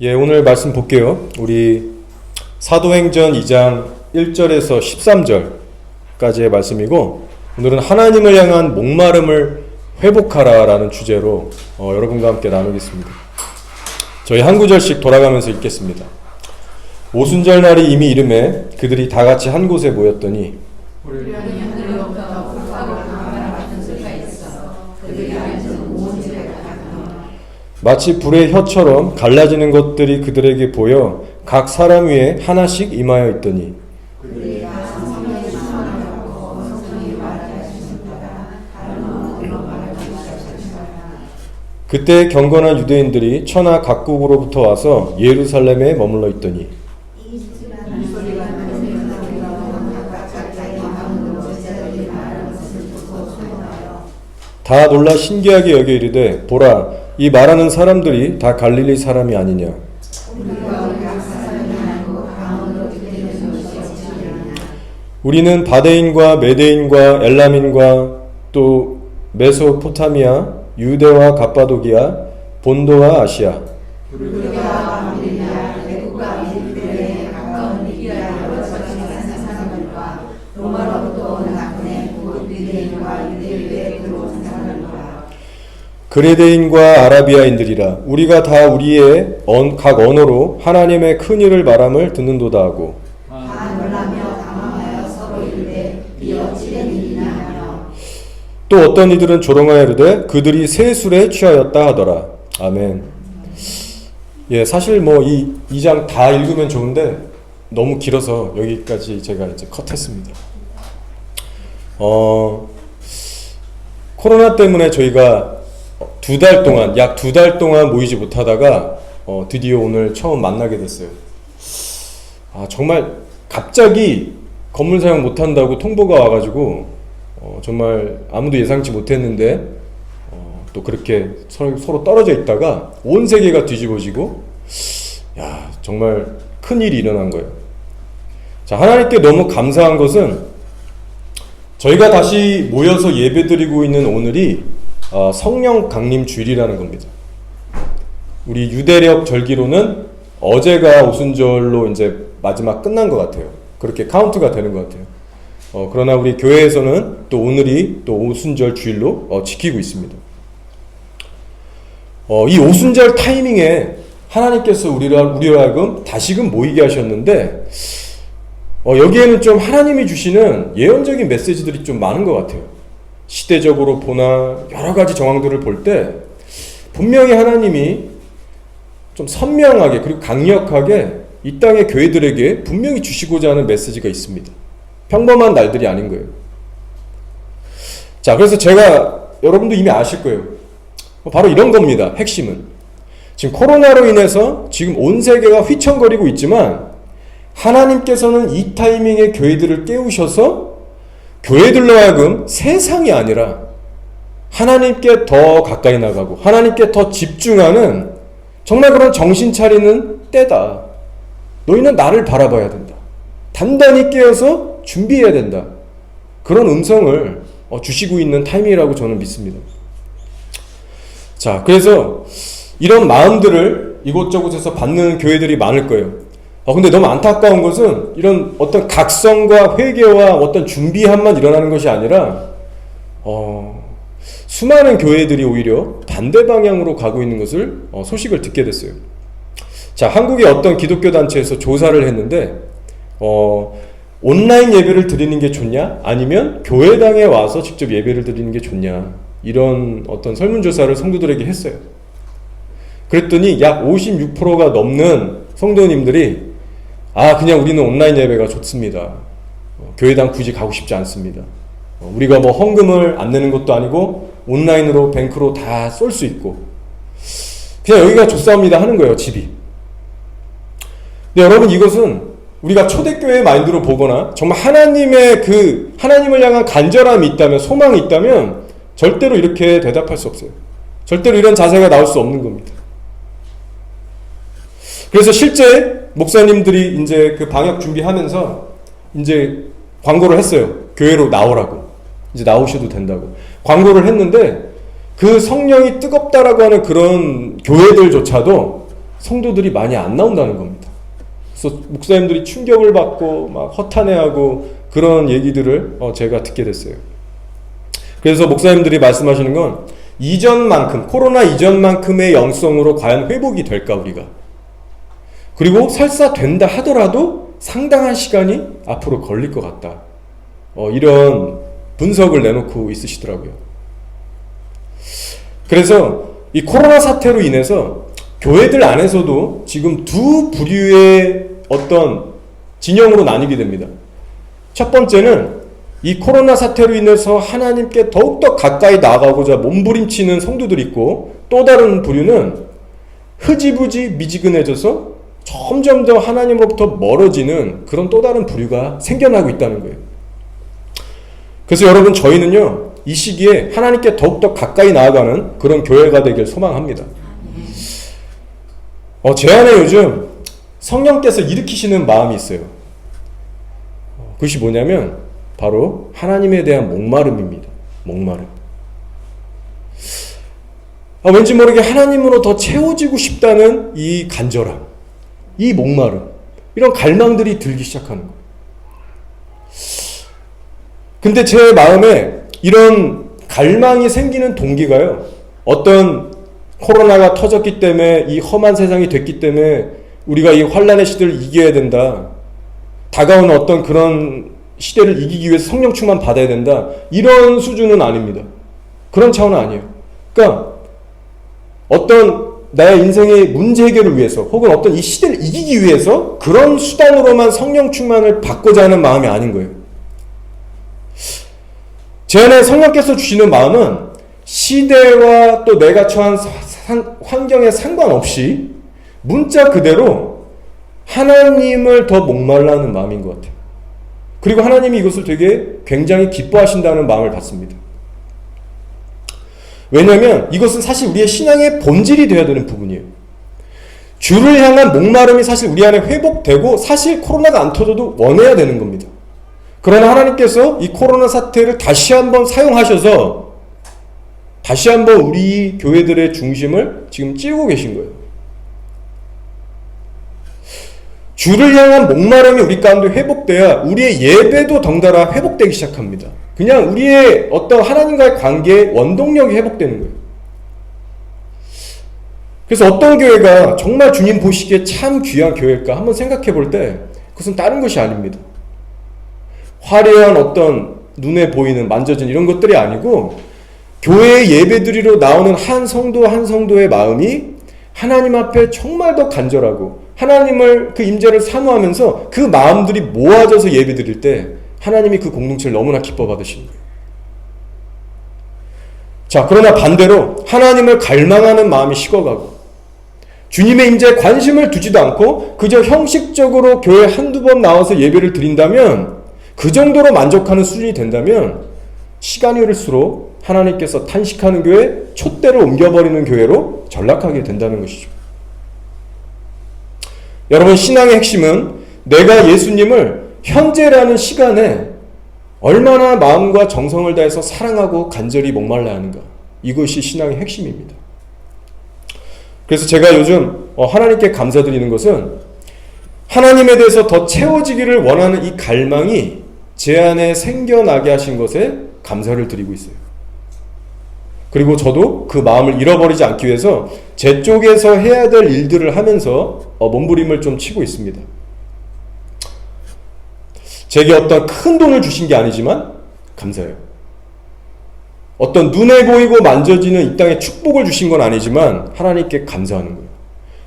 예, 오늘 말씀 볼게요. 우리 사도행전 2장 1절에서 13절까지의 말씀이고, 오늘은 하나님을 향한 목마름을 회복하라 라는 주제로 여러분과 함께 나누겠습니다. 저희 한 구절씩 돌아가면서 읽겠습니다. 오순절 날이 이미 이름에 그들이 다 같이 한 곳에 모였더니 마치 불의 혀처럼 갈라지는 것들이 그들에게 보여 각 사람 위에 하나씩 임하여 있더니 그때 경건한 유대인들이 천하 각국으로부터 와서 예루살렘에 머물러 있더니 다 놀라 신기하게 여겨 이르되 보라 이 말하는 사람들이 다 갈릴리 사람이 아니냐. 우리는 바데인과 메데인과 엘람인과 또 메소포타미아, 유대와 갑바도기아, 본도와 아시아 그레데인과 아라비아인들이라 우리가 다 우리의 각 언어로 하나님의 큰 일을 말함을 듣는도다 하고 또 어떤 이들은 조롱하여 이르되 그들이 새 술에 취하였다 하더라. 아멘. 예, 사실 뭐 이 2장 다 읽으면 좋은데 너무 길어서 여기까지 제가 이제 컷했습니다. 코로나 때문에 저희가 약 두 달 동안 모이지 못하다가 드디어 오늘 처음 만나게 됐어요. 정말 갑자기 건물 사용 못한다고 통보가 와가지고 정말 아무도 예상치 못했는데 또 그렇게 서로 떨어져 있다가 온 세계가 뒤집어지고 정말 큰일이 일어난 거예요. 자, 하나님께 너무 감사한 것은 저희가 다시 모여서 예배드리고 있는 오늘이 성령 강림 주일이라는 겁니다. 우리 유대력 절기로는 어제가 오순절로 이제 마지막 끝난 것 같아요. 그렇게 카운트가 되는 것 같아요. 그러나 우리 교회에서는 또 오늘이 또 오순절 주일로 지키고 있습니다. 이 오순절 타이밍에 하나님께서 우리로 하여금 다시금 모이게 하셨는데 여기에는 좀 하나님이 주시는 예언적인 메시지들이 좀 많은 것 같아요. 시대적으로 보나 여러 가지 정황들을 볼 때 분명히 하나님이 좀 선명하게 그리고 강력하게 이 땅의 교회들에게 분명히 주시고자 하는 메시지가 있습니다. 평범한 날들이 아닌 거예요. 자, 그래서 제가 여러분도 이미 아실 거예요. 바로 이런 겁니다. 핵심은 지금 코로나로 인해서 지금 온 세계가 휘청거리고 있지만 하나님께서는 이 타이밍에 교회들을 깨우셔서 교회들로 하여금 세상이 아니라 하나님께 더 가까이 나가고 하나님께 더 집중하는 정말 그런 정신 차리는 때다. 너희는 나를 바라봐야 된다. 단단히 깨어서 준비해야 된다. 그런 음성을 주시고 있는 타이밍이라고 저는 믿습니다. 자, 그래서 이런 마음들을 이곳저곳에서 받는 교회들이 많을 거예요. 근데 너무 안타까운 것은 이런 어떤 각성과 회개와 어떤 준비함만 일어나는 것이 아니라 수많은 교회들이 오히려 반대 방향으로 가고 있는 것을 소식을 듣게 됐어요. 자, 한국의 어떤 기독교 단체에서 조사를 했는데 온라인 예배를 드리는 게 좋냐? 아니면 교회당에 와서 직접 예배를 드리는 게 좋냐? 이런 어떤 설문조사를 성도들에게 했어요. 그랬더니 약 56%가 넘는 성도님들이 그냥 우리는 온라인 예배가 좋습니다. 교회당 굳이 가고 싶지 않습니다. 우리가 뭐 헌금을 안 내는 것도 아니고 온라인으로 뱅크로 다 쏠 수 있고 그냥 여기가 좋사옵니다 하는 거예요, 집이. 근데 여러분, 이것은 우리가 초대교회의 마인드로 보거나 정말 하나님을 향한 간절함이 있다면, 소망이 있다면 절대로 이렇게 대답할 수 없어요. 절대로 이런 자세가 나올 수 없는 겁니다. 그래서 실제 목사님들이 이제 그 방역 준비하면서 이제 광고를 했어요. 교회로 나오라고. 이제 나오셔도 된다고. 광고를 했는데 그 성령이 뜨겁다라고 하는 그런 교회들조차도 성도들이 많이 안 나온다는 겁니다. 그래서 목사님들이 충격을 받고 막 허탄해하고 그런 얘기들을 제가 듣게 됐어요. 그래서 목사님들이 말씀하시는 건 이전만큼, 코로나 이전만큼의 영성으로 과연 회복이 될까 우리가. 그리고 설사 된다 하더라도 상당한 시간이 앞으로 걸릴 것 같다. 이런 분석을 내놓고 있으시더라고요. 그래서 이 코로나 사태로 인해서 교회들 안에서도 지금 두 부류의 어떤 진영으로 나뉘게 됩니다. 첫 번째는 이 코로나 사태로 인해서 하나님께 더욱더 가까이 나아가고자 몸부림치는 성도들이 있고, 또 다른 부류는 흐지부지 미지근해져서 점점 더 하나님으로부터 멀어지는 그런 또 다른 부류가 생겨나고 있다는 거예요. 그래서 여러분, 저희는요 이 시기에 하나님께 더욱더 가까이 나아가는 그런 교회가 되길 소망합니다. 제 안에 요즘 성령께서 일으키시는 마음이 있어요. 그것이 뭐냐면 바로 하나님에 대한 목마름입니다. 목마름. 왠지 모르게 하나님으로 더 채워지고 싶다는 이 간절함, 이 목마름, 이런 갈망들이 들기 시작하는 거예요. 근데 제 마음에 이런 갈망이 생기는 동기가요, 어떤 코로나가 터졌기 때문에, 이 험한 세상이 됐기 때문에 우리가 이 환란의 시대를 이겨야 된다, 다가오는 어떤 그런 시대를 이기기 위해서 성령 충만 받아야 된다, 이런 수준은 아닙니다. 그런 차원은 아니에요. 그러니까 어떤 나의 인생의 문제 해결을 위해서, 혹은 어떤 이 시대를 이기기 위해서 그런 수단으로만 성령 충만을 받고자 하는 마음이 아닌 거예요. 제 안에 성령께서 주시는 마음은 시대와 또 내가 처한 환경에 상관없이 문자 그대로 하나님을 더 목말라는 마음인 것 같아요. 그리고 하나님이 이것을 되게 굉장히 기뻐하신다는 마음을 갖습니다. 왜냐하면 이것은 사실 우리의 신앙의 본질이 되어야 되는 부분이에요. 주를 향한 목마름이 사실 우리 안에 회복되고, 사실 코로나가 안 터져도 원해야 되는 겁니다. 그러나 하나님께서 이 코로나 사태를 다시 한번 사용하셔서 다시 한번 우리 교회들의 중심을 지금 찌우고 계신 거예요. 주를 향한 목마름이 우리 가운데 회복돼야 우리의 예배도 덩달아 회복되기 시작합니다. 그냥 우리의 어떤 하나님과의 관계의 원동력이 회복되는 거예요. 그래서 어떤 교회가 정말 주님 보시기에 참 귀한 교회일까 한번 생각해 볼 때, 그것은 다른 것이 아닙니다. 화려한 어떤 눈에 보이는 만져진 이런 것들이 아니고, 교회의 예배드리러 나오는 한 성도 한 성도의 마음이 하나님 앞에 정말 더 간절하고 하나님을, 그 임재를 사모하면서 그 마음들이 모아져서 예배드릴 때 하나님이 그 공동체를 너무나 기뻐 받으시는 거예요. 자, 그러나 반대로 하나님을 갈망하는 마음이 식어가고 주님의 임재에 관심을 두지도 않고 그저 형식적으로 교회 한두 번 나와서 예배를 드린다면, 그 정도로 만족하는 수준이 된다면 시간이 흐를수록 하나님께서 탄식하는 교회, 촛대를 옮겨버리는 교회로 전락하게 된다는 것이죠. 여러분, 신앙의 핵심은 내가 예수님을 현재라는 시간에 얼마나 마음과 정성을 다해서 사랑하고 간절히 목말라 하는가, 이것이 신앙의 핵심입니다. 그래서 제가 요즘 하나님께 감사드리는 것은 하나님에 대해서 더 채워지기를 원하는 이 갈망이 제 안에 생겨나게 하신 것에 감사를 드리고 있어요. 그리고 저도 그 마음을 잃어버리지 않기 위해서 제 쪽에서 해야 될 일들을 하면서 몸부림을 좀 치고 있습니다. 제게 어떤 큰 돈을 주신 게 아니지만 감사해요. 어떤 눈에 보이고 만져지는 이 땅에 축복을 주신 건 아니지만 하나님께 감사하는 거예요.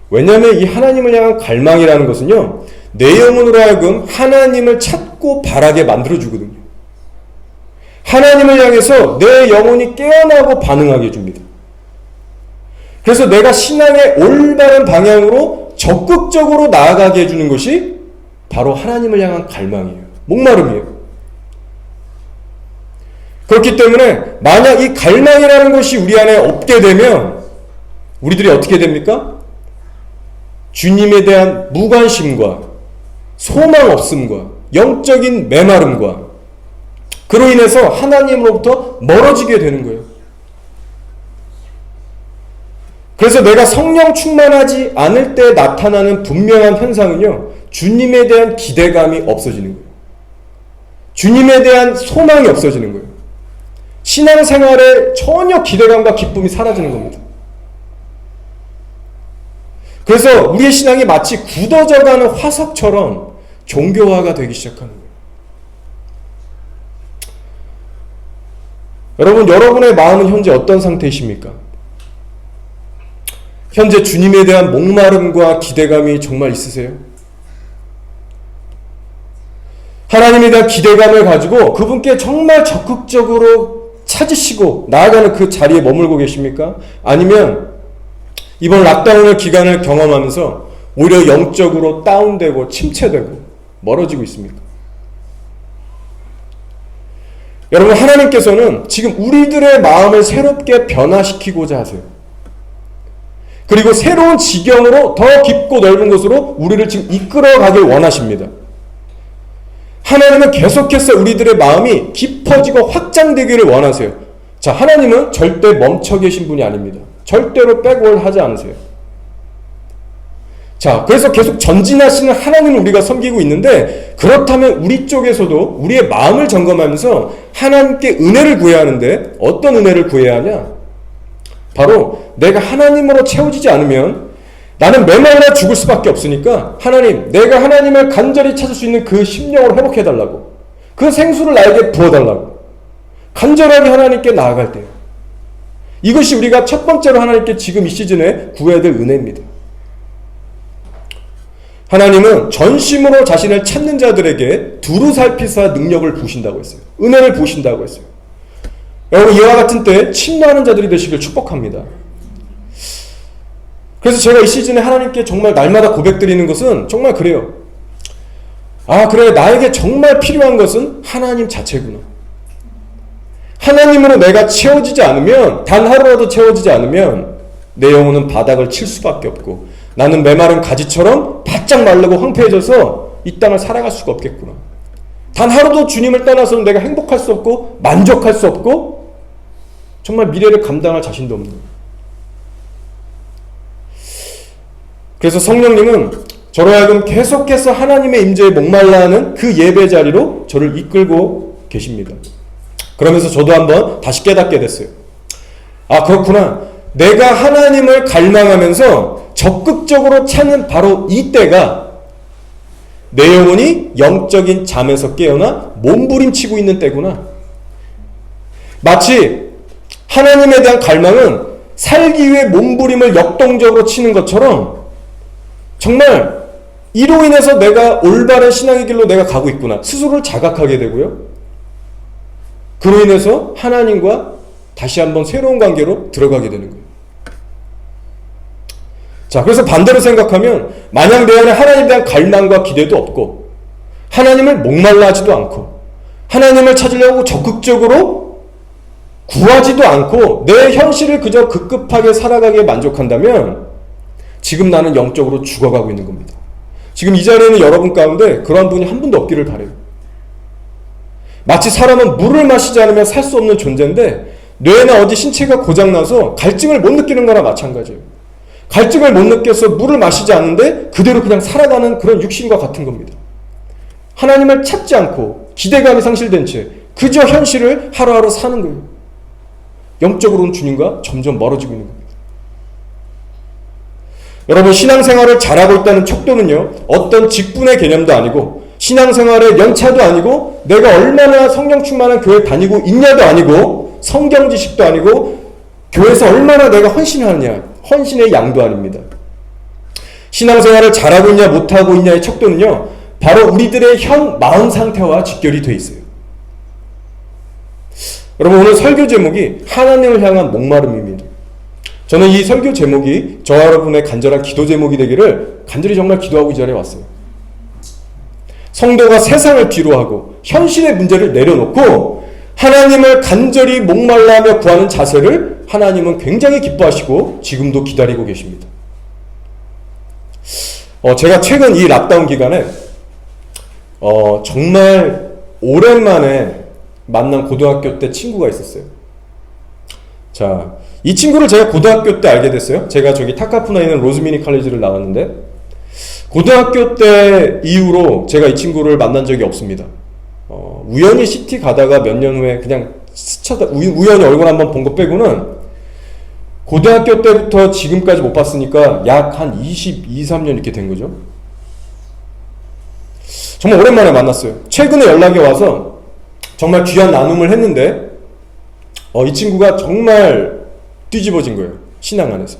왜냐하면 이 하나님을 향한 갈망이라는 것은요, 내 영혼으로 하여금 하나님을 찾고 바라게 만들어주거든요. 하나님을 향해서 내 영혼이 깨어나고 반응하게 해줍니다. 그래서 내가 신앙의 올바른 방향으로 적극적으로 나아가게 해주는 것이 바로 하나님을 향한 갈망이에요. 목마름이에요. 그렇기 때문에 만약 이 갈망이라는 것이 우리 안에 없게 되면 우리들이 어떻게 됩니까? 주님에 대한 무관심과 소망 없음과 영적인 메마름과 그로 인해서 하나님으로부터 멀어지게 되는 거예요. 그래서 내가 성령 충만하지 않을 때 나타나는 분명한 현상은요, 주님에 대한 기대감이 없어지는 거예요. 주님에 대한 소망이 없어지는 거예요. 신앙생활에 전혀 기대감과 기쁨이 사라지는 겁니다. 그래서 우리의 신앙이 마치 굳어져가는 화석처럼 종교화가 되기 시작하는 거예요. 여러분의 마음은 현재 어떤 상태이십니까? 현재 주님에 대한 목마름과 기대감이 정말 있으세요? 하나님에 대한 기대감을 가지고 그분께 정말 적극적으로 찾으시고 나아가는 그 자리에 머물고 계십니까? 아니면 이번 락다운의 기간을 경험하면서 오히려 영적으로 다운되고 침체되고 멀어지고 있습니까? 여러분, 하나님께서는 지금 우리들의 마음을 새롭게 변화시키고자 하세요. 그리고 새로운 지경으로 더 깊고 넓은 곳으로 우리를 지금 이끌어가길 원하십니다. 하나님은 계속해서 우리들의 마음이 깊어지고 확장되기를 원하세요. 자, 하나님은 절대 멈춰 계신 분이 아닙니다. 절대로 백월 하지 않으세요. 자, 그래서 계속 전진하시는 하나님을 우리가 섬기고 있는데, 그렇다면 우리 쪽에서도 우리의 마음을 점검하면서 하나님께 은혜를 구해야 하는데, 어떤 은혜를 구해야 하냐? 바로 내가 하나님으로 채워지지 않으면 나는 메말라 죽을 수밖에 없으니까, 하나님, 내가 하나님을 간절히 찾을 수 있는 그 심령을 회복해달라고, 그 생수를 나에게 부어달라고 간절하게 하나님께 나아갈 때요. 이것이 우리가 첫 번째로 하나님께 지금 이 시즌에 구해야 될 은혜입니다. 하나님은 전심으로 자신을 찾는 자들에게 두루 살피사 능력을 부으신다고 했어요. 은혜를 부으신다고 했어요. 여러분, 이와 같은 때에 침노하는 자들이 되시길 축복합니다. 그래서 제가 이 시즌에 하나님께 정말 날마다 고백드리는 것은 정말 그래요. 아, 그래, 나에게 정말 필요한 것은 하나님 자체구나. 하나님으로 내가 채워지지 않으면, 단 하루라도 채워지지 않으면 내 영혼은 바닥을 칠 수밖에 없고, 나는 메마른 가지처럼 바짝 마르고 황폐해져서 이 땅을 살아갈 수가 없겠구나. 단 하루도 주님을 떠나서는 내가 행복할 수 없고 만족할 수 없고 정말 미래를 감당할 자신도 없는 거예요. 그래서 성령님은 저로 하여금 계속해서 하나님의 임재에 목말라 하는 그 예배 자리로 저를 이끌고 계십니다. 그러면서 저도 한번 다시 깨닫게 됐어요. 아, 그렇구나. 내가 하나님을 갈망하면서 적극적으로 찾는 바로 이때가 내 영혼이 영적인 잠에서 깨어나 몸부림치고 있는 때구나. 마치 하나님에 대한 갈망은 살기 위해 몸부림을 역동적으로 치는 것처럼 정말 이로 인해서 내가 올바른 신앙의 길로 내가 가고 있구나. 스스로를 자각하게 되고요. 그로 인해서 하나님과 다시 한번 새로운 관계로 들어가게 되는 거예요. 자, 그래서 반대로 생각하면 만약 내 안에 하나님에 대한 갈망과 기대도 없고 하나님을 목말라 하지도 않고 하나님을 찾으려고 적극적으로 구하지도 않고 내 현실을 그저 급급하게 살아가기에 만족한다면 지금 나는 영적으로 죽어가고 있는 겁니다. 지금 이 자리에 있는 여러분 가운데 그러한 분이 한 분도 없기를 바라요. 마치 사람은 물을 마시지 않으면 살 수 없는 존재인데 뇌나 어디 신체가 고장나서 갈증을 못 느끼는 거나 마찬가지예요. 갈증을 못 느껴서 물을 마시지 않는데 그대로 그냥 살아가는 그런 육신과 같은 겁니다. 하나님을 찾지 않고 기대감이 상실된 채 그저 현실을 하루하루 사는 거예요. 영적으로는 주님과 점점 멀어지고 있는 겁니다. 여러분, 신앙생활을 잘하고 있다는 척도는요, 어떤 직분의 개념도 아니고 신앙생활의 연차도 아니고 내가 얼마나 성령 충만한 교회 다니고 있냐도 아니고 성경 지식도 아니고 교회에서 얼마나 내가 헌신하느냐, 헌신의 양도 아닙니다. 신앙생활을 잘하고 있냐 못하고 있냐의 척도는요, 바로 우리들의 현 마음 상태와 직결이 되어 있어요. 여러분, 오늘 설교 제목이 하나님을 향한 목마름입니다. 저는 이 설교 제목이 저와 여러분의 간절한 기도 제목이 되기를 간절히 정말 기도하고 이 자리에 왔어요. 성도가 세상을 뒤로하고 현실의 문제를 내려놓고 하나님을 간절히 목말라하며 구하는 자세를 하나님은 굉장히 기뻐하시고 지금도 기다리고 계십니다. 제가 최근 이 락다운 기간에 정말 오랜만에 만난 고등학교 때 친구가 있었어요. 자, 이 친구를 제가 고등학교 때 알게 됐어요. 제가 저기 타카푸나에 있는 로즈미니 칼리지를 나왔는데 고등학교 때 이후로 제가 이 친구를 만난 적이 없습니다. 우연히 시티 가다가 몇 년 후에 그냥 스쳐다 우연히 얼굴 한번 본 거 빼고는 고등학교 때부터 지금까지 못 봤으니까 약 한 22, 3년 이렇게 된 거죠. 정말 오랜만에 만났어요. 최근에 연락이 와서 정말 귀한 나눔을 했는데 이 친구가 정말 뒤집어진 거예요. 신앙 안에서.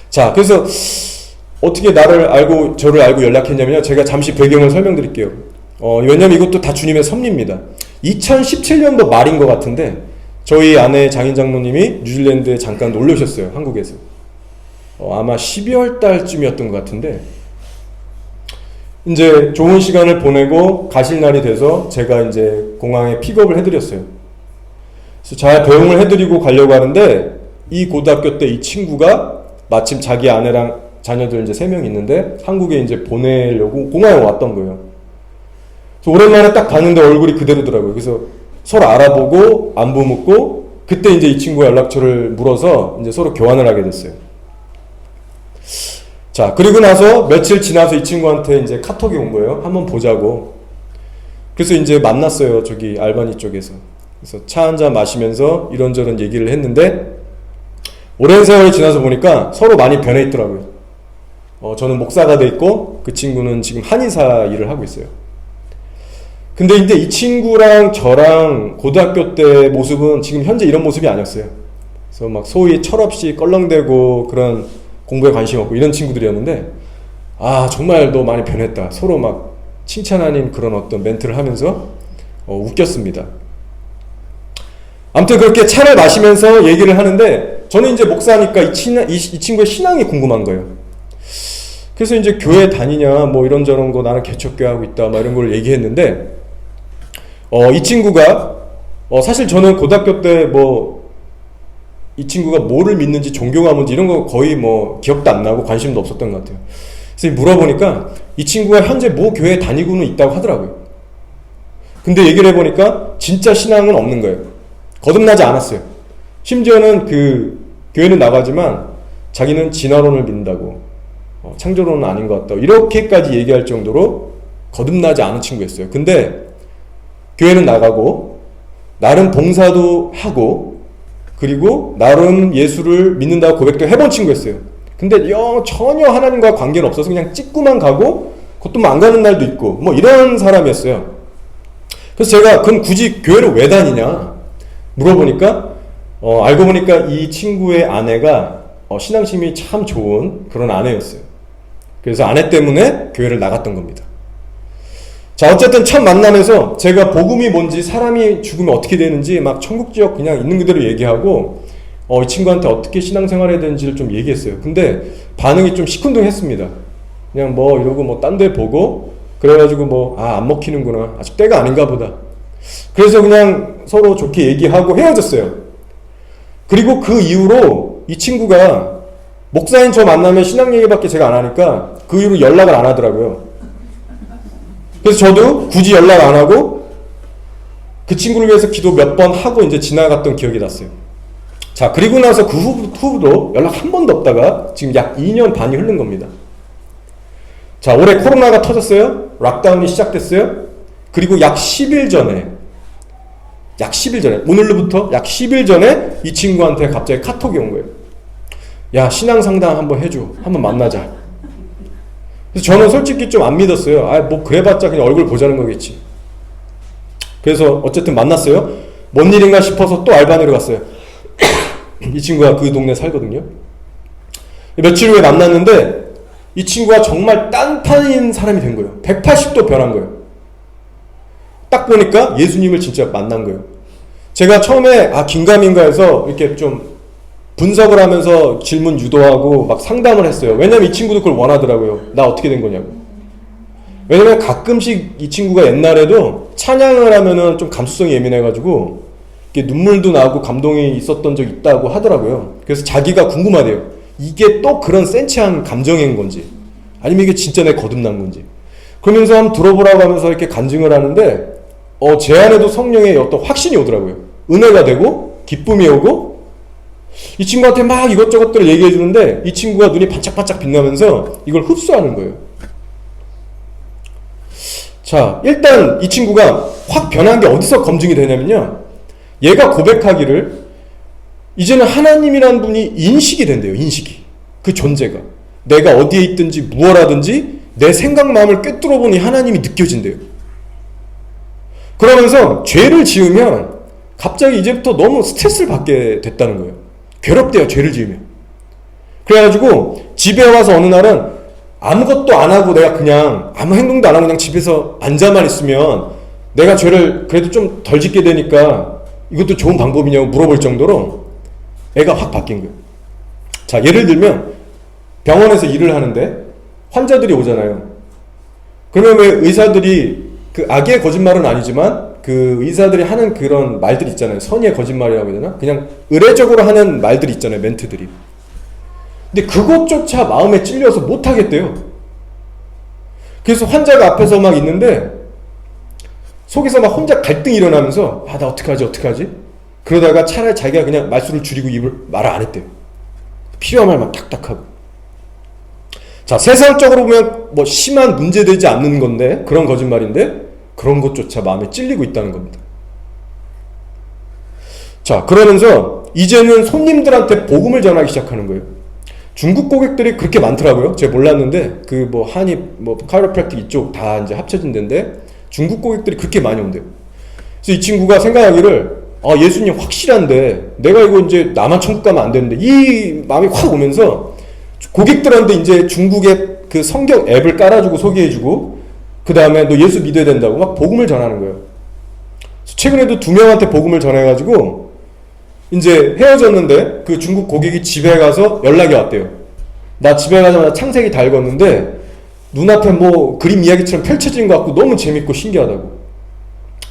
자, 그래서 어떻게 저를 알고 연락했냐면요. 제가 잠시 배경을 설명드릴게요. 왜냐면 이것도 다 주님의 섭리입니다. 2017년도 말인 것 같은데 저희 아내 장인 장로님이 뉴질랜드에 잠깐 놀러 오셨어요. 한국에서. 아마 12월 달쯤이었던 것 같은데 이제 좋은 시간을 보내고 가실 날이 돼서 제가 이제 공항에 픽업을 해드렸어요. 그래서 잘 배웅을 해드리고 가려고 하는데 이 고등학교 때 이 친구가 마침 자기 아내랑 자녀들 이제 3명 있는데 한국에 이제 보내려고 공항에 왔던 거예요. 그래서 오랜만에 딱 봤는데 얼굴이 그대로더라고요. 그래서 서로 알아보고 안부 묻고 그때 이제 이 친구가 연락처를 물어서 이제 서로 교환을 하게 됐어요. 자, 그리고 나서 며칠 지나서 이 친구한테 이제 카톡이 온 거예요. 한번 보자고. 그래서 이제 만났어요. 저기 알바니 쪽에서. 그래서 차 한잔 마시면서 이런저런 얘기를 했는데 오랜 세월이 지나서 보니까 서로 많이 변해 있더라고요. 저는 목사가 돼 있고 그 친구는 지금 한의사 일을 하고 있어요. 근데 이제 이 친구랑 저랑 고등학교 때 모습은 지금 현재 이런 모습이 아니었어요. 그래서 막 소위 철없이 껄렁대고 그런 공부에 관심 없고 이런 친구들이었는데 정말 너 많이 변했다. 서로 막 칭찬 아닌 그런 어떤 멘트를 하면서 웃겼습니다. 아무튼 그렇게 차를 마시면서 얘기를 하는데 저는 이제 목사니까 이 친구의 신앙이 궁금한 거예요. 그래서 이제 교회 다니냐 뭐 이런저런 거 나는 개척교회 하고 있다 막 이런 걸 얘기했는데 이 친구가 사실 저는 고등학교 때 이 친구가 뭐를 믿는지 종교가 뭔지 이런 거 거의 기억도 안 나고 관심도 없었던 것 같아요. 그래서 물어보니까 이 친구가 현재 모 교회에 다니고는 있다고 하더라고요. 근데 얘기를 해보니까 진짜 신앙은 없는 거예요. 거듭나지 않았어요. 심지어는 그 교회는 나가지만 자기는 진화론을 믿는다고 창조론은 아닌 것 같다고 이렇게까지 얘기할 정도로 거듭나지 않은 친구였어요. 근데 교회는 나가고 나름 봉사도 하고 그리고 나름 예수를 믿는다고 고백도 해본 친구였어요. 근데 전혀 하나님과 관계는 없어서 그냥 찍고만 가고 그것도 안 가는 날도 있고 이런 사람이었어요. 그래서 제가 그럼 굳이 교회를 왜 다니냐 물어보니까 알고 보니까 이 친구의 아내가 신앙심이 참 좋은 그런 아내였어요. 그래서 아내 때문에 교회를 나갔던 겁니다. 자, 어쨌든 첫 만남에서 제가 복음이 뭔지 사람이 죽으면 어떻게 되는지 막 천국지역 그냥 있는 그대로 얘기하고 이 친구한테 어떻게 신앙생활 해야 되는지를 좀 얘기했어요. 근데 반응이 좀 시큰둥했습니다. 그냥 이러고 딴 데 보고 그래가지고 안 먹히는구나 아직 때가 아닌가 보다. 그래서 그냥 서로 좋게 얘기하고 헤어졌어요. 그리고 그 이후로 이 친구가 목사인 저 만나면 신앙 얘기밖에 제가 안 하니까 그 이후로 연락을 안 하더라고요. 그래서 저도 굳이 연락 안 하고 그 친구를 위해서 기도 몇 번 하고 이제 지나갔던 기억이 났어요. 자, 그리고 나서 그 후도 연락 한 번도 없다가 지금 약 2년 반이 흐른 겁니다. 자, 올해 코로나가 터졌어요. 락다운이 시작됐어요. 그리고 약 10일 전에 오늘로부터 약 10일 전에 이 친구한테 갑자기 카톡이 온 거예요. 야, 신앙 상담 한번 해줘. 한번 만나자. 그래서 저는 솔직히 좀 안 믿었어요. 그래봤자 그냥 얼굴 보자는 거겠지. 그래서 어쨌든 만났어요. 뭔 일인가 싶어서 또 알바니로 갔어요. 이 친구가 그 동네 살거든요. 며칠 후에 만났는데 이 친구가 정말 딴판인 사람이 된 거예요. 180도 변한 거예요. 딱 보니까 예수님을 진짜 만난 거예요. 제가 처음에 긴가민가 해서 이렇게 좀 분석을 하면서 질문 유도하고 막 상담을 했어요. 왜냐면 이 친구도 그걸 원하더라고요. 나 어떻게 된 거냐고. 왜냐면 가끔씩 이 친구가 옛날에도 찬양을 하면은 좀 감수성이 예민해가지고 이렇게 눈물도 나고 감동이 있었던 적이 있다고 하더라고요. 그래서 자기가 궁금하대요. 이게 또 그런 센치한 감정인 건지 아니면 이게 진짜 내 거듭난 건지. 그러면서 한번 들어보라고 하면서 이렇게 간증을 하는데 제 안에도 성령의 어떤 확신이 오더라고요. 은혜가 되고 기쁨이 오고 이 친구한테 막 이것저것들을 얘기해 주는데 이 친구가 눈이 반짝반짝 빛나면서 이걸 흡수하는 거예요. 자, 일단 이 친구가 확 변한 게 어디서 검증이 되냐면요. 얘가 고백하기를 이제는 하나님이라는 분이 인식이 된대요. 인식이. 그 존재가. 내가 어디에 있든지 무엇하든지 내 생각 마음을 꿰뚫어 보니 하나님이 느껴진대요. 그러면서 죄를 지으면 갑자기 이제부터 너무 스트레스를 받게 됐다는 거예요. 괴롭대요. 죄를 지으면. 그래가지고 집에 와서 어느 날은 아무것도 안 하고 내가 그냥 아무 행동도 안 하고 그냥 집에서 앉아만 있으면 내가 죄를 그래도 좀 덜 짓게 되니까 이것도 좋은 방법이냐고 물어볼 정도로 애가 확 바뀐 거예요. 자, 예를 들면 병원에서 일을 하는데 환자들이 오잖아요. 그러면 왜 의사들이 그 악의 거짓말은 아니지만 그 의사들이 하는 그런 말들이 있잖아요. 선의의 거짓말이라고 해야 되나? 그냥 의례적으로 하는 말들이 있잖아요. 멘트들이. 근데 그것조차 마음에 찔려서 못하겠대요. 그래서 환자가 앞에서 막 있는데 속에서 막 혼자 갈등이 일어나면서 나 어떡하지? 그러다가 차라리 자기가 그냥 말수를 줄이고 말을 안 했대요. 필요한 말만 탁탁하고. 자, 세상적으로 보면 뭐 심한 문제되지 않는 건데 그런 거짓말인데 그런 것조차 마음에 찔리고 있다는 겁니다. 자, 그러면서 이제는 손님들한테 복음을 전하기 시작하는 거예요. 중국 고객들이 그렇게 많더라고요. 제가 몰랐는데 그 뭐 한의 뭐 카이로프랙틱 이쪽 다 이제 합쳐진 데인데 중국 고객들이 그렇게 많이 온대요. 그래서 이 친구가 생각하기를 예수님 확실한데 내가 이거 이제 나만 천국 가면 안 되는데 이 마음이 확 오면서 고객들한테 이제 중국의 그 성경 앱을 깔아주고 소개해주고 그 다음에 너 예수 믿어야 된다고 막 복음을 전하는 거예요. 최근에도 2명한테 복음을 전해가지고 이제 헤어졌는데 그 중국 고객이 집에 가서 연락이 왔대요. 나 집에 가자마자 창세기 다 읽었는데 눈앞에 뭐 그림 이야기처럼 펼쳐진 것 같고 너무 재밌고 신기하다고.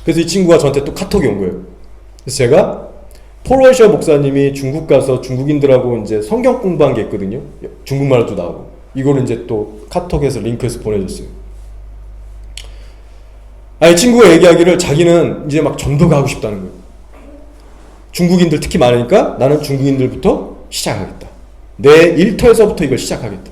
그래서 이 친구가 저한테 또 카톡이 온 거예요. 그래서 제가 폴 월셔 목사님이 중국 가서 중국인들하고 이제 성경 공부한 게 있거든요. 중국말도 나오고. 이거를 이제 또 카톡에서 링크해서 보내줬어요. 이 친구가 얘기하기를 자기는 이제 막 전도가 하고 싶다는 거예요. 중국인들 특히 많으니까 나는 중국인들부터 시작하겠다. 내 일터에서부터 이걸 시작하겠다.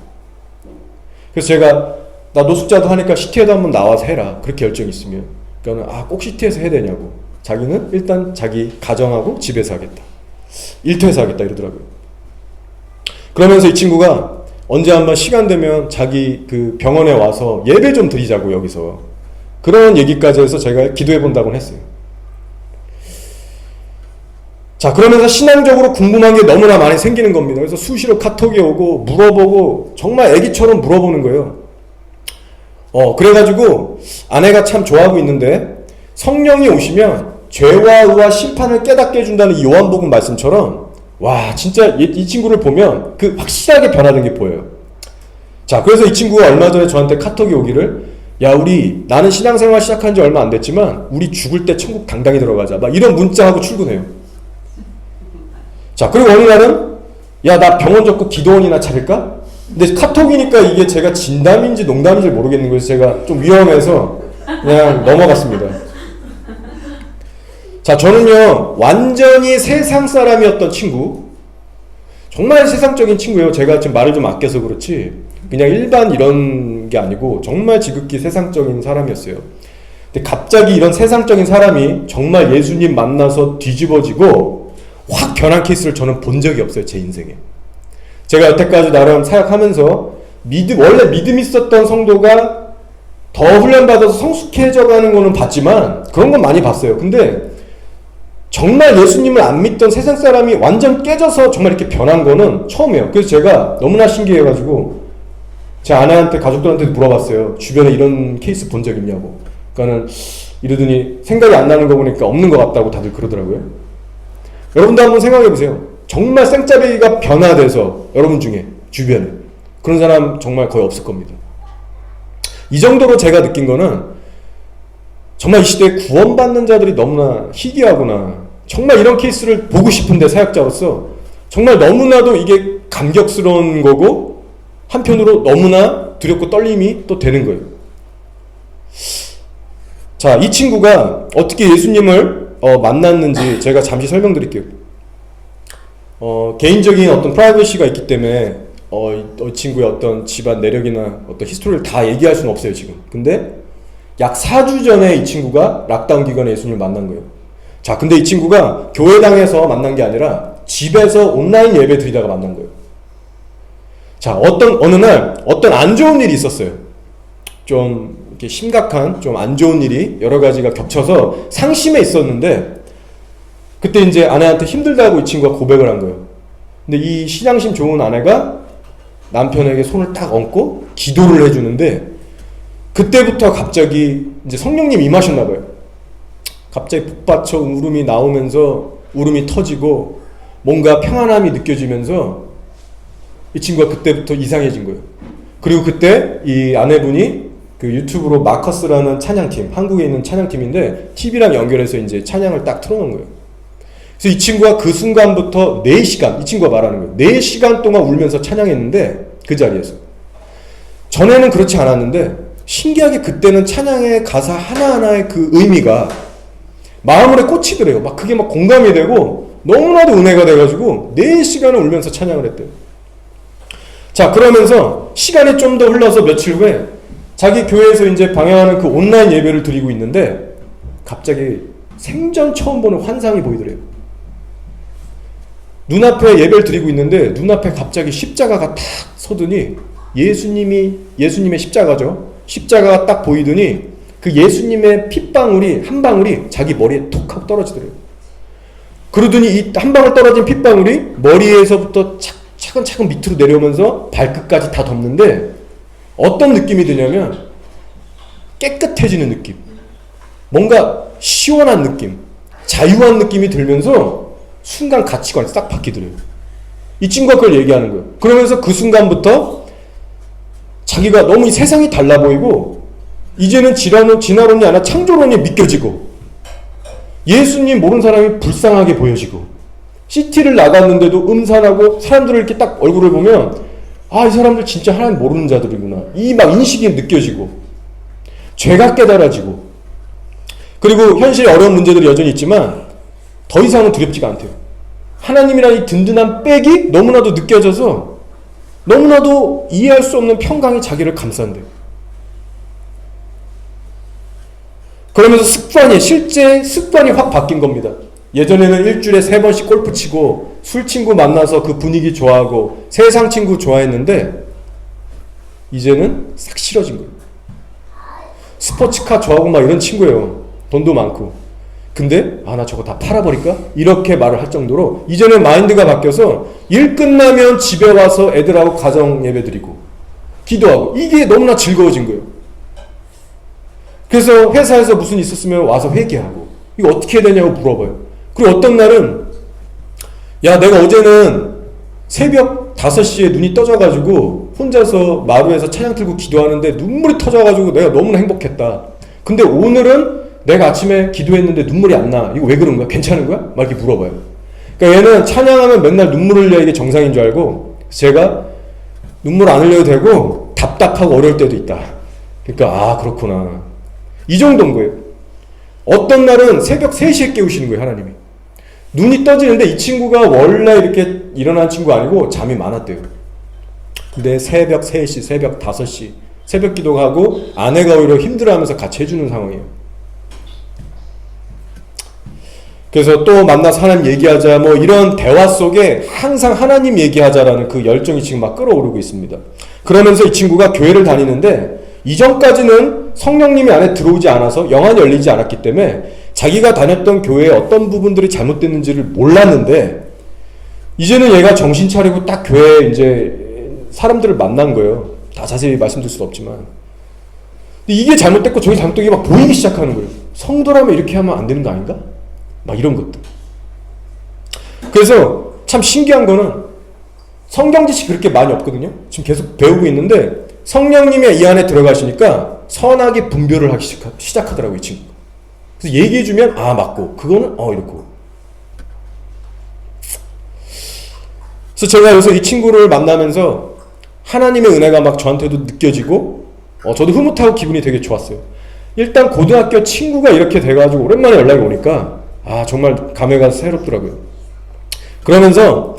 그래서 제가 나 노숙자도 하니까 시티에도 한번 나와서 해라. 그렇게 열정이 있으면. 그러니까 꼭 시티에서 해야 되냐고. 자기는 일단 자기 가정하고 집에서 하겠다. 일터에서 하겠다 이러더라고요. 그러면서 이 친구가 언제 한번 시간 되면 자기 그 병원에 와서 예배 좀 드리자고 여기서. 그런 얘기까지 해서 제가 기도해 본다고 했어요. 자, 그러면서 신앙적으로 궁금한 게 너무나 많이 생기는 겁니다. 그래서 수시로 카톡이 오고 물어보고 정말 애기처럼 물어보는 거예요. 그래가지고 아내가 참 좋아하고 있는데 성령이 오시면 죄와 의와 심판을 깨닫게 해준다는 이 요한복음 말씀처럼 와 진짜 이 친구를 보면 그 확실하게 변하는 게 보여요. 자, 그래서 이 친구가 얼마 전에 저한테 카톡이 오기를 야 우리 나는 신앙생활 시작한 지 얼마 안 됐지만 우리 죽을 때 천국 당당히 들어가자 막 이런 문자하고 출근해요. 자, 그리고 어느 날은 야 나 병원 접고 기도원이나 차릴까? 근데 카톡이니까 이게 제가 진담인지 농담인지 모르겠는 거예요. 제가 좀 위험해서 그냥 넘어갔습니다. 자, 저는요 완전히 세상 사람이었던 친구, 정말 세상적인 친구예요. 제가 지금 말을 좀 아껴서 그렇지 그냥 일반 이런 게 아니고 정말 지극히 세상적인 사람이었어요. 근데 갑자기 이런 세상적인 사람이 정말 예수님 만나서 뒤집어지고 확 변한 케이스를 저는 본 적이 없어요. 제 인생에. 제가 여태까지 나름 사역하면서 원래 믿음 있었던 성도가 더 훈련받아서 성숙해져 가는 거는 봤지만 그런 건 많이 봤어요. 근데 정말 예수님을 안 믿던 세상 사람이 완전 깨져서 정말 이렇게 변한 거는 처음이에요. 그래서 제가 너무나 신기해가지고 제 아내한테 가족들한테 물어봤어요. 주변에 이런 케이스 본 적 있냐고. 그러니까는 이러더니 생각이 안 나는 거 보니까 없는 것 같다고 다들 그러더라고요. 여러분도 한번 생각해보세요. 정말 생짜배기가 변화돼서 여러분 중에 주변에 그런 사람 정말 거의 없을 겁니다. 이 정도로 제가 느낀 거는 정말 이 시대에 구원받는 자들이 너무나 희귀하구나. 정말 이런 케이스를 보고 싶은데 사역자로서 정말 너무나도 이게 감격스러운 거고 한편으로 너무나 두렵고 떨림이 또 되는 거예요. 자, 이 친구가 어떻게 예수님을 만났는지 제가 잠시 설명드릴게요. 개인적인 어떤 프라이버시가 있기 때문에 이 친구의 어떤 집안 내력이나 어떤 히스토리를 다 얘기할 수는 없어요 지금. 근데 약 4주 전에 이 친구가 락다운 기간에 예수님을 만난 거예요. 자, 근데 이 친구가 교회당에서 만난 게 아니라 집에서 온라인 예배 드리다가 만난 거예요. 자, 어느 날 어떤 안 좋은 일이 있었어요. 좀 이렇게 심각한 좀 안 좋은 일이 여러 가지가 겹쳐서 상심해 있었는데, 그때 이제 아내한테 힘들다고 이 친구가 고백을 한 거예요. 근데 이 신앙심 좋은 아내가 남편에게 손을 딱 얹고 기도를 해주는데, 그때부터 갑자기 이제 성령님 임하셨나 봐요. 갑자기 북받쳐 울음이 나오면서 울음이 터지고 뭔가 평안함이 느껴지면서 이 친구가 그때부터 이상해진 거예요. 그리고 그때 이 아내분이 그 유튜브로 마커스라는 찬양팀, 한국에 있는 찬양팀인데 TV랑 연결해서 이제 찬양을 딱 틀어놓은 거예요. 그래서 이 친구가 그 순간부터 4시간, 이 친구가 말하는 거예요. 4시간 동안 울면서 찬양했는데, 그 자리에서. 전에는 그렇지 않았는데 신기하게 그때는 찬양의 가사 하나하나의 그 의미가 마음에 꽂히더래요. 막 그게 막 공감이 되고 너무나도 은혜가 돼가지고 4시간을 울면서 찬양을 했대요. 자, 그러면서 시간이 좀 더 흘러서 며칠 후에 자기 교회에서 이제 방향하는 그 온라인 예배를 드리고 있는데 갑자기 생전 처음 보는 환상이 보이더래요. 눈앞에 예배를 드리고 있는데 눈앞에 갑자기 십자가가 탁 서더니 예수님의 십자가죠. 십자가가 딱 보이더니 그 예수님의 핏방울이 한 방울이 자기 머리에 톡 하고 떨어지더래요. 그러더니 이 한 방울 떨어진 핏방울이 머리에서부터 차근차근 밑으로 내려오면서 발끝까지 다 덮는데 어떤 느낌이 드냐면 깨끗해지는 느낌, 뭔가 시원한 느낌, 자유한 느낌이 들면서 순간 가치관이 싹 바뀌더래요. 이 친구가 그걸 얘기하는 거예요. 그러면서 그 순간부터 자기가 너무 이 세상이 달라 보이고 이제는 진화론이 아니라 창조론이 믿겨지고 예수님 모르는 사람이 불쌍하게 보여지고 시티를 나갔는데도 음산하고 사람들을 이렇게 딱 얼굴을 보면 이 사람들 진짜 하나님 모르는 자들이구나, 이 막 인식이 느껴지고 죄가 깨달아지고, 그리고 현실에 어려운 문제들이 여전히 있지만 더 이상은 두렵지가 않대요. 하나님이라는 이 든든한 백이 너무나도 느껴져서 너무나도 이해할 수 없는 평강이 자기를 감싼대요. 그러면서 실제 습관이 확 바뀐 겁니다. 예전에는 일주일에 3번씩 골프 치고 술 친구 만나서 그 분위기 좋아하고 세상 친구 좋아했는데 이제는 싹 싫어진 거예요. 스포츠카 좋아하고 막 이런 친구예요. 돈도 많고. 근데 나 저거 다 팔아버릴까? 이렇게 말을 할 정도로 이제는 마인드가 바뀌어서 일 끝나면 집에 와서 애들하고 가정 예배 드리고 기도하고 이게 너무나 즐거워진 거예요. 그래서 회사에서 무슨 있었으면 와서 회개하고 이거 어떻게 해야 되냐고 물어봐요. 그리고 어떤 날은 내가 어제는 새벽 5시에 눈이 떠져가지고 혼자서 마루에서 찬양 틀고 기도하는데 눈물이 터져가지고 내가 너무나 행복했다. 근데 오늘은 내가 아침에 기도했는데 눈물이 안 나. 이거 왜 그런 거야? 괜찮은 거야? 막 이렇게 물어봐요. 그러니까 얘는 찬양하면 맨날 눈물 흘려야 이게 정상인 줄 알고 제가 눈물 안 흘려도 되고 답답하고 어려울 때도 있다. 그러니까 그렇구나. 이 정도인 거예요. 어떤 날은 새벽 3시에 깨우시는 거예요, 하나님이. 눈이 떠지는데 이 친구가 원래 이렇게 일어난 친구 아니고 잠이 많았대요. 근데 새벽 3시, 새벽 5시 새벽 기도하고 아내가 오히려 힘들어하면서 같이 해주는 상황이에요. 그래서 또 만나서 하나님 얘기하자 이런 대화 속에 항상 하나님 얘기하자라는 그 열정이 지금 막 끌어오르고 있습니다. 그러면서 이 친구가 교회를 다니는데 이전까지는 성령님이 안에 들어오지 않아서 영안이 열리지 않았기 때문에 자기가 다녔던 교회의 어떤 부분들이 잘못됐는지를 몰랐는데 이제는 얘가 정신 차리고 딱 교회에 이제 사람들을 만난 거예요. 다 자세히 말씀드릴 수는 없지만. 근데 이게 잘못됐고 저게 잘못된 게 막 보이기 시작하는 거예요. 성도라면 이렇게 하면 안 되는 거 아닌가? 막 이런 것들. 그래서 참 신기한 거는 성경 지식이 그렇게 많이 없거든요. 지금 계속 배우고 있는데 성령님이 이 안에 들어가시니까 선악의 분별을 하기 시작하더라고요, 이 친구가. 그래서 얘기해주면 맞고 그거는 이렇고. 그래서 제가 여기서 이 친구를 만나면서 하나님의 은혜가 막 저한테도 느껴지고 저도 흐뭇하고 기분이 되게 좋았어요. 일단 고등학교 친구가 이렇게 돼가지고 오랜만에 연락이 오니까 정말 감회가 새롭더라고요. 그러면서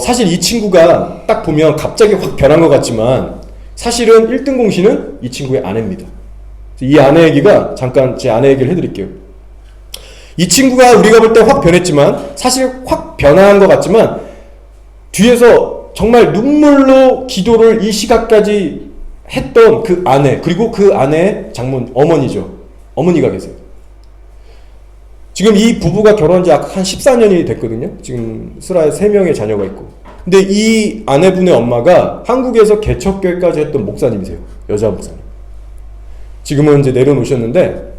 사실 이 친구가 딱 보면 갑자기 확 변한 것 같지만 사실은 1등 공신은 이 친구의 아내입니다. 이 아내 얘기가 잠깐 제 아내 얘기를 해드릴게요. 이 친구가 우리가 볼 때 확 변했지만 사실 확 변한 것 같지만 뒤에서 정말 눈물로 기도를 이 시각까지 했던 그 아내, 그리고 그 아내의 어머니죠. 어머니가 계세요. 지금 이 부부가 결혼한 지 약 한 14년이 됐거든요. 지금 슬하에 3명의 자녀가 있고. 근데 이 아내분의 엄마가 한국에서 개척교회까지 했던 목사님이세요. 여자 목사님. 지금은 이제 내려놓으셨는데,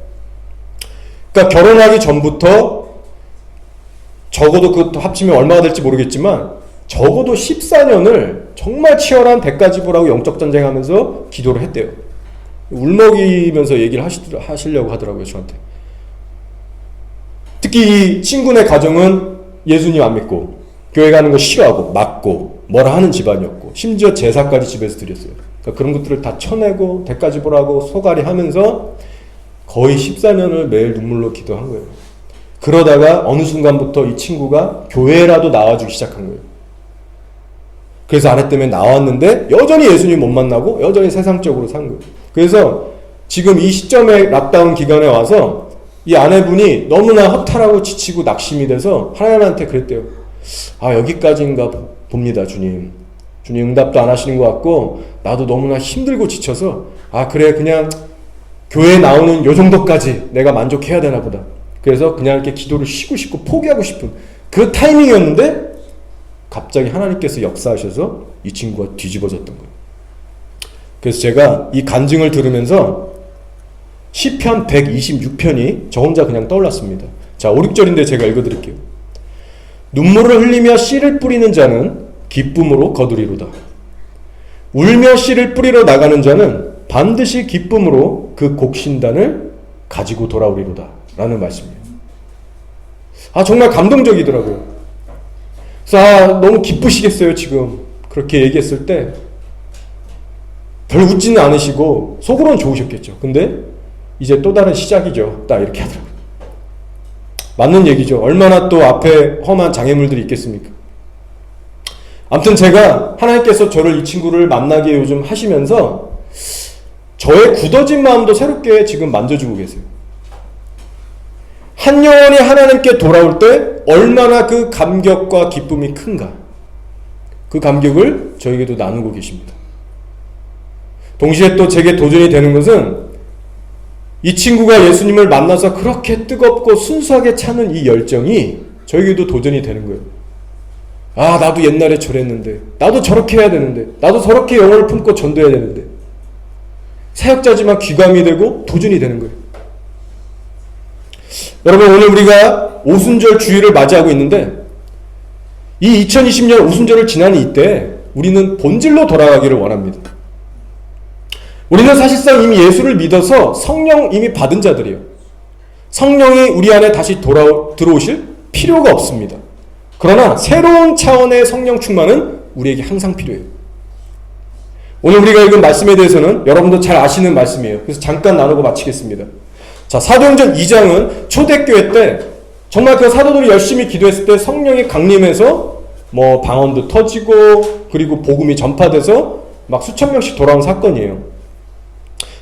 그러니까 결혼하기 전부터 적어도 그것도 합치면 얼마가 될지 모르겠지만 적어도 14년을 정말 치열한 대가지불하고 영적 전쟁하면서 기도를 했대요. 울먹이면서 얘기를 하시려고 하더라고요, 저한테. 특히 이 친구네 가정은 예수님 안 믿고 교회 가는 거 싫어하고 맞고 뭐라 하는 집안이었고 심지어 제사까지 집에서 드렸어요. 그러니까 그런 것들을 다 쳐내고 대가지불하고 소갈이 하면서 거의 14년을 매일 눈물로 기도한 거예요. 그러다가 어느 순간부터 이 친구가 교회라도 나와주기 시작한 거예요. 그래서 아내 때문에 나왔는데 여전히 예수님 못 만나고 여전히 세상적으로 산 거예요. 그래서 지금 이 시점에 락다운 기간에 와서 이 아내분이 너무나 허탈하고 지치고 낙심이 돼서 하나님한테 그랬대요. 여기까지인가 봅니다, 주님. 주님 응답도 안 하시는 것 같고 나도 너무나 힘들고 지쳐서 그래 그냥 교회에 나오는 요 정도까지 내가 만족해야 되나 보다. 그래서 그냥 이렇게 기도를 쉬고 싶고 포기하고 싶은 그 타이밍이었는데 갑자기 하나님께서 역사하셔서 이 친구가 뒤집어졌던 거예요. 그래서 제가 이 간증을 들으면서 시편 126편이 저 혼자 그냥 떠올랐습니다. 자, 5, 6절인데 제가 읽어드릴게요. 눈물을 흘리며 씨를 뿌리는 자는 기쁨으로 거두리로다. 울며 씨를 뿌리러 나가는 자는 반드시 기쁨으로 그 곡신단을 가지고 돌아오리로다. 라는 말씀이에요. 정말 감동적이더라고요. 그래서 너무 기쁘시겠어요, 지금. 그렇게 얘기했을 때 별 웃지는 않으시고 속으로는 좋으셨겠죠. 근데 이제 또 다른 시작이죠. 딱 이렇게 하더라고요. 맞는 얘기죠. 얼마나 또 앞에 험한 장애물들이 있겠습니까? 아무튼 제가 하나님께서 저를 이 친구를 만나게 요즘 하시면서 저의 굳어진 마음도 새롭게 지금 만져주고 계세요. 한 영혼이 하나님께 돌아올 때 얼마나 그 감격과 기쁨이 큰가. 그 감격을 저에게도 나누고 계십니다. 동시에 또 제게 도전이 되는 것은 이 친구가 예수님을 만나서 그렇게 뜨겁고 순수하게 차는 이 열정이 저에게도 도전이 되는 거예요. 나도 옛날에 저랬는데, 나도 저렇게 해야 되는데, 나도 저렇게 영혼을 품고 전도해야 되는데, 사역자지만 귀감이 되고 도전이 되는 거예요. 여러분, 오늘 우리가 오순절 주일을 맞이하고 있는데 이 2020년 오순절을 지나는 이때 우리는 본질로 돌아가기를 원합니다. 우리는 사실상 이미 예수를 믿어서 성령 이미 받은 자들이에요. 성령이 우리 안에 다시 들어오실 필요가 없습니다. 그러나 새로운 차원의 성령 충만은 우리에게 항상 필요해요. 오늘 우리가 읽은 말씀에 대해서는 여러분도 잘 아시는 말씀이에요. 그래서 잠깐 나누고 마치겠습니다. 자, 사도행전 2장은 초대교회 때 정말 그 사도들이 열심히 기도했을 때 성령이 강림해서 방언도 터지고 그리고 복음이 전파돼서 막 수천 명씩 돌아온 사건이에요.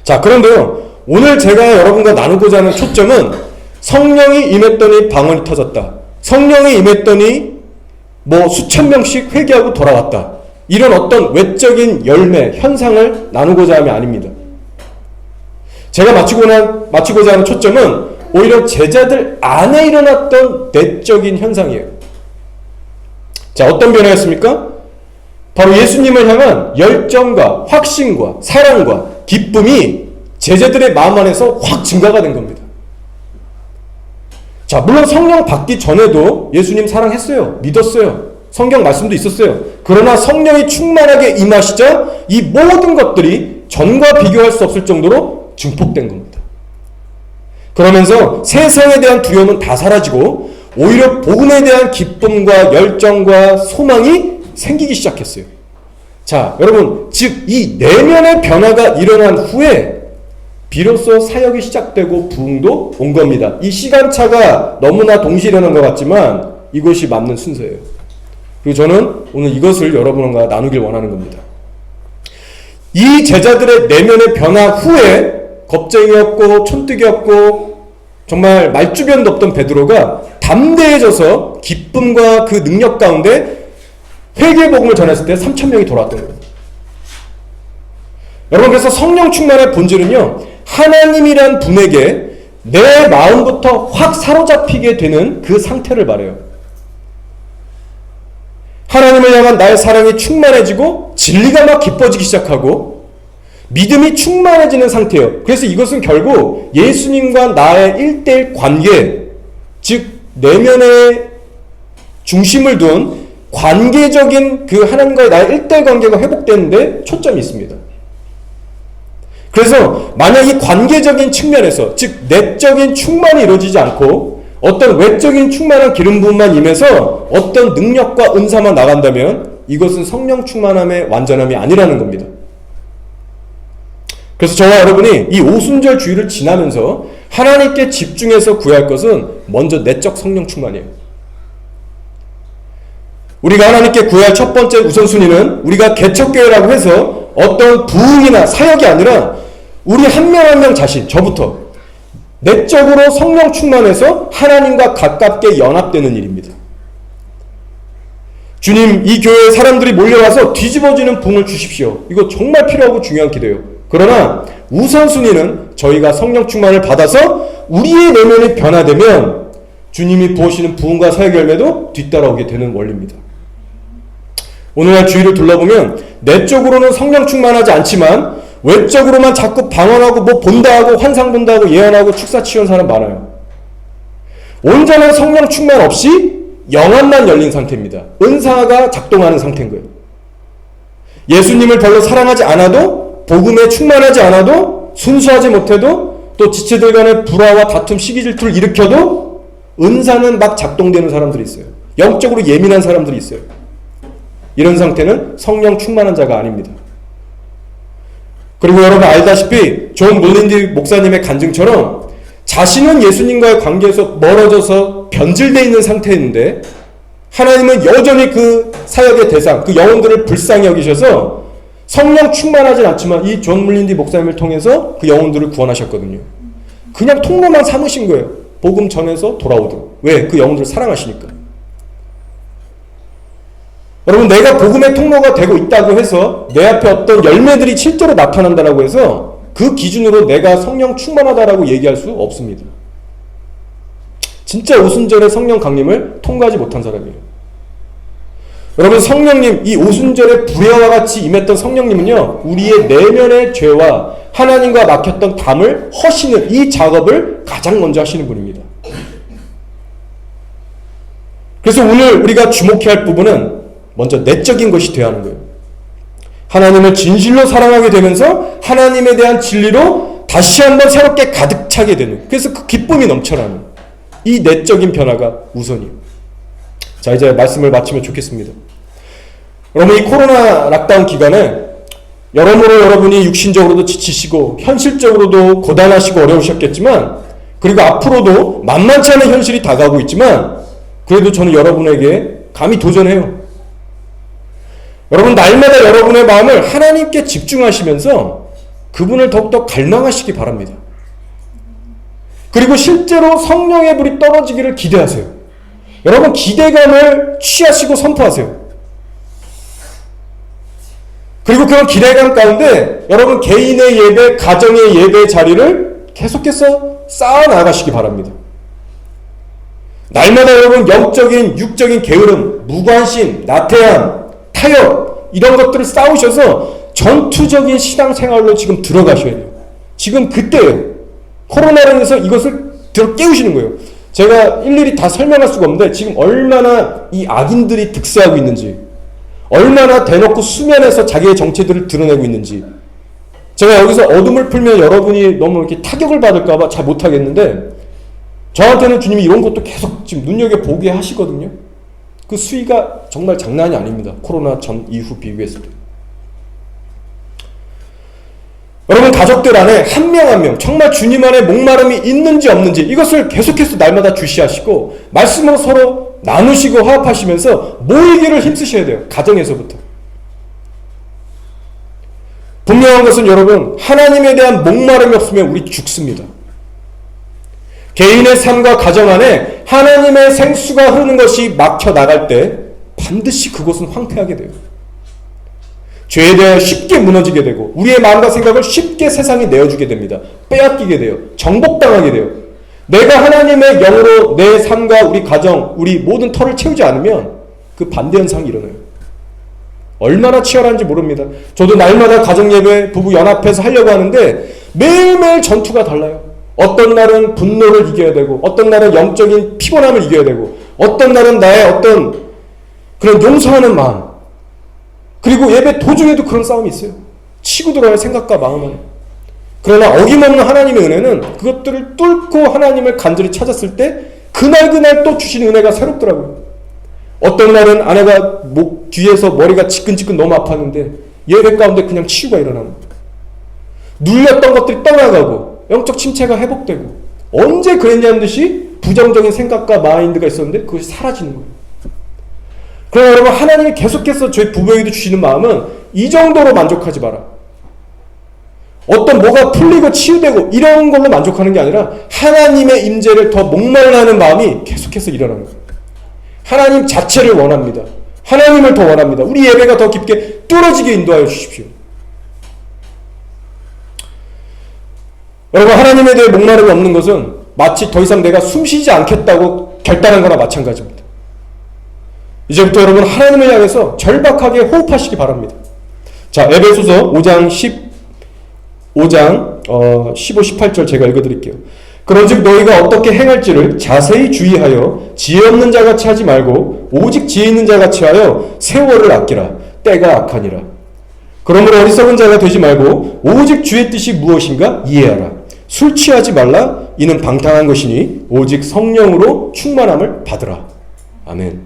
자, 그런데요, 오늘 제가 여러분과 나누고자 하는 초점은 성령이 임했더니 방언이 터졌다. 성령이 임했더니 수천 명씩 회개하고 돌아왔다. 이런 어떤 외적인 열매, 현상을 나누고자 함이 아닙니다. 제가 마치고자 하는 초점은 오히려 제자들 안에 일어났던 내적인 현상이에요. 자, 어떤 변화였습니까? 바로 예수님을 향한 열정과 확신과 사랑과 기쁨이 제자들의 마음 안에서 확 증가가 된 겁니다. 자, 물론 성령 받기 전에도 예수님 사랑했어요. 믿었어요. 성경 말씀도 있었어요. 그러나 성령이 충만하게 임하시자 이 모든 것들이 전과 비교할 수 없을 정도로 증폭된 겁니다. 그러면서 세상에 대한 두려움은 다 사라지고 오히려 복음에 대한 기쁨과 열정과 소망이 생기기 시작했어요. 자, 여러분, 즉 이 내면의 변화가 일어난 후에 비로소 사역이 시작되고 부흥도 온 겁니다. 이 시간차가 너무나 동시에 일어난 것 같지만 이것이 맞는 순서예요. 그리고 저는 오늘 이것을 여러분과 나누길 원하는 겁니다. 이 제자들의 내면의 변화 후에 겁쟁이였고 촌뜨기였고 정말 말주변도 없던 베드로가 담대해져서 기쁨과 그 능력 가운데 회개의 복음을 전했을 때 3,000명이 돌아왔던 거예요. 여러분, 그래서 성령 충만의 본질은요, 하나님이란 분에게 내 마음부터 확 사로잡히게 되는 그 상태를 말해요. 하나님을 향한 나의 사랑이 충만해지고 진리가 막 깊어지기 시작하고 믿음이 충만해지는 상태예요. 그래서 이것은 결국 예수님과 나의 1대1 관계, 즉 내면의 중심을 둔 관계적인 그 하나님과의 나의 1대1 관계가 회복되는데 초점이 있습니다. 그래서 만약 이 관계적인 측면에서, 즉 내적인 충만이 이루어지지 않고 어떤 외적인 충만한 기름 부음만 임해서 어떤 능력과 은사만 나간다면 이것은 성령 충만함의 완전함이 아니라는 겁니다. 그래서 저와 여러분이 이 오순절 주일을 지나면서 하나님께 집중해서 구할 것은 먼저 내적 성령 충만이에요. 우리가 하나님께 구할 첫 번째 우선순위는 우리가 개척교회라고 해서 어떤 부흥이나 사역이 아니라 우리 한 명 한 명 자신, 저부터 내적으로 성령 충만해서 하나님과 가깝게 연합되는 일입니다. 주님, 이 교회에 사람들이 몰려와서 뒤집어지는 부흥을 주십시오. 이거 정말 필요하고 중요한 기도예요. 그러나 우선순위는 저희가 성령 충만을 받아서 우리의 내면이 변화되면 주님이 부으시는 부흥과 사역의 열매도 뒤따라오게 되는 원리입니다. 오늘날 주위를 둘러보면 내적으로는 성령 충만하지 않지만 외적으로만 자꾸 방언하고 뭐 본다 하고 환상 본다 하고 예언하고 축사 치는 사람 많아요. 온전한 성령 충만 없이 영안만 열린 상태입니다. 은사가 작동하는 상태인 거예요. 예수님을 별로 사랑하지 않아도, 복음에 충만하지 않아도, 순수하지 못해도, 또 지체들 간의 불화와 다툼, 시기 질투를 일으켜도 은사는 막 작동되는 사람들이 있어요. 영적으로 예민한 사람들이 있어요. 이런 상태는 성령 충만한 자가 아닙니다. 그리고 여러분 알다시피 존 몰린디 목사님의 간증처럼 자신은 예수님과의 관계에서 멀어져서 변질되어 있는 상태인데 하나님은 여전히 그 사역의 대상, 그 영혼들을 불쌍히 여기셔서 성령 충만하진 않지만 이 존 몰린디 목사님을 통해서 그 영혼들을 구원하셨거든요. 그냥 통로만 삼으신 거예요. 복음 전해서 돌아오도록. 왜? 그 영혼들을 사랑하시니까. 여러분, 내가 복음의 통로가 되고 있다고 해서 내 앞에 어떤 열매들이 실제로 나타난다고 해서 그 기준으로 내가 성령 충만하다라고 얘기할 수 없습니다. 진짜 오순절의 성령 강림을 통과하지 못한 사람이에요. 여러분, 성령님, 이 오순절의 불의와 같이 임했던 성령님은요, 우리의 내면의 죄와 하나님과 막혔던 담을 허시는 이 작업을 가장 먼저 하시는 분입니다. 그래서 오늘 우리가 주목해야 할 부분은 먼저 내적인 것이 되어야 하는 거예요. 하나님을 진실로 사랑하게 되면서 하나님에 대한 진리로 다시 한번 새롭게 가득 차게 되는, 그래서 그 기쁨이 넘쳐나는 이 내적인 변화가 우선이에요. 자, 이제 말씀을 마치면 좋겠습니다. 여러분, 이 코로나 락다운 기간에 여러모로 여러분이 육신적으로도 지치시고 현실적으로도 고단하시고 어려우셨겠지만, 그리고 앞으로도 만만치 않은 현실이 다가오고 있지만, 그래도 저는 여러분에게 감히 도전해요. 여러분, 날마다 여러분의 마음을 하나님께 집중하시면서 그분을 더욱더 갈망하시기 바랍니다. 그리고 실제로 성령의 불이 떨어지기를 기대하세요. 여러분, 기대감을 취하시고 선포하세요. 그리고 그런 기대감 가운데 여러분 개인의 예배, 가정의 예배 자리를 계속해서 쌓아나가시기 바랍니다. 날마다 여러분 영적인, 육적인 게으름, 무관심, 나태함, 타협 이런 것들을 쌓으셔서 전투적인 신앙생활로 지금 들어가셔야 돼요. 지금 그때예요. 코로나로 인해서 이것을 깨우시는 거예요. 제가 일일이 다 설명할 수가 없는데 지금 얼마나 이 악인들이 득세하고 있는지, 얼마나 대놓고 수면에서 자기의 정체들을 드러내고 있는지, 제가 여기서 어둠을 풀면 여러분이 너무 이렇게 타격을 받을까봐 잘 못하겠는데, 저한테는 주님이 이런 것도 계속 지금 눈여겨보게 하시거든요. 그 수위가 정말 장난이 아닙니다. 코로나 전 이후 비교했을 때. 여러분, 가족들 안에 한 명 한 명 정말 주님 안에 목마름이 있는지 없는지 이것을 계속해서 날마다 주시하시고 말씀으로 서로 나누시고 화합하시면서 모이기를 힘쓰셔야 돼요. 가정에서부터. 분명한 것은 여러분, 하나님에 대한 목마름이 없으면 우리 죽습니다. 개인의 삶과 가정 안에 하나님의 생수가 흐르는 것이 막혀 나갈 때 반드시 그곳은 황폐하게 돼요. 죄에 대해 쉽게 무너지게 되고 우리의 마음과 생각을 쉽게 세상에 내어주게 됩니다. 빼앗기게 돼요. 정복당하게 돼요. 내가 하나님의 영으로 내 삶과 우리 가정, 우리 모든 털을 채우지 않으면 그 반대 현상이 일어나요. 얼마나 치열한지 모릅니다. 저도 날마다 가정예배, 부부 연합해서 하려고 하는데 매일매일 전투가 달라요. 어떤 날은 분노를 이겨야 되고 어떤 날은 영적인 피곤함을 이겨야 되고 어떤 날은 나의 어떤 그런 용서하는 마음, 그리고 예배 도중에도 그런 싸움이 있어요. 치고 들어와요. 생각과 마음 안에. 그러나 어김없는 하나님의 은혜는 그것들을 뚫고 하나님을 간절히 찾았을 때 그날 또 주시는 은혜가 새롭더라고요. 어떤 날은 아내가 목 뒤에서 머리가 지끈지끈 너무 아팠는데 예배 가운데 그냥 치유가 일어나는 거예요. 눌렸던 것들이 떠나가고 영적 침체가 회복되고, 언제 그랬냐는 듯이 부정적인 생각과 마인드가 있었는데 그것이 사라지는 거예요. 그러나 여러분, 하나님이 계속해서 저희 부부에게도 주시는 마음은 이 정도로 만족하지 마라. 어떤 뭐가 풀리고 치유되고 이런 걸로 만족하는 게 아니라 하나님의 임재를 더 목말라 하는 마음이 계속해서 일어나는 거예요. 하나님 자체를 원합니다. 하나님을 더 원합니다. 우리 예배가 더 깊게 뚫어지게 인도하여 주십시오. 여러분, 하나님에 대해 목마름이 없는 것은 마치 더 이상 내가 숨쉬지 않겠다고 결단한 거나 마찬가지입니다. 이제부터 여러분, 하나님을 향해서 절박하게 호흡하시기 바랍니다. 자, 에베소서 5장 15, 18절 제가 읽어드릴게요. 그런즉 너희가 어떻게 행할지를 자세히 주의하여 지혜 없는 자같이 하지 말고 오직 지혜 있는 자같이 하여 세월을 아끼라. 때가 악하니라. 그러므로 어리석은 자가 되지 말고 오직 주의 뜻이 무엇인가 이해하라. 술 취하지 말라. 이는 방탕한 것이니 오직 성령으로 충만함을 받으라. 아멘.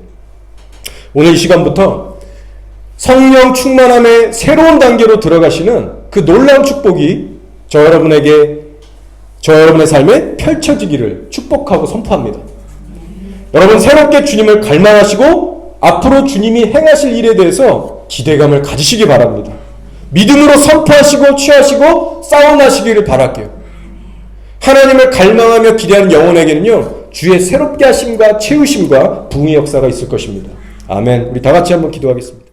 오늘 이 시간부터 성령 충만함의 새로운 단계로 들어가시는 그 놀라운 축복이 저 여러분의 삶에 펼쳐지기를 축복하고 선포합니다. 여러분, 새롭게 주님을 갈망하시고 앞으로 주님이 행하실 일에 대해서 기대감을 가지시기 바랍니다. 믿음으로 선포하시고 취하시고 싸움하시기를 바랄게요. 하나님을 갈망하며 기대하는 영혼에게는요, 주의 새롭게 하심과 채우심과 부흥의 역사가 있을 것입니다. 아멘. 우리 다 같이 한번 기도하겠습니다.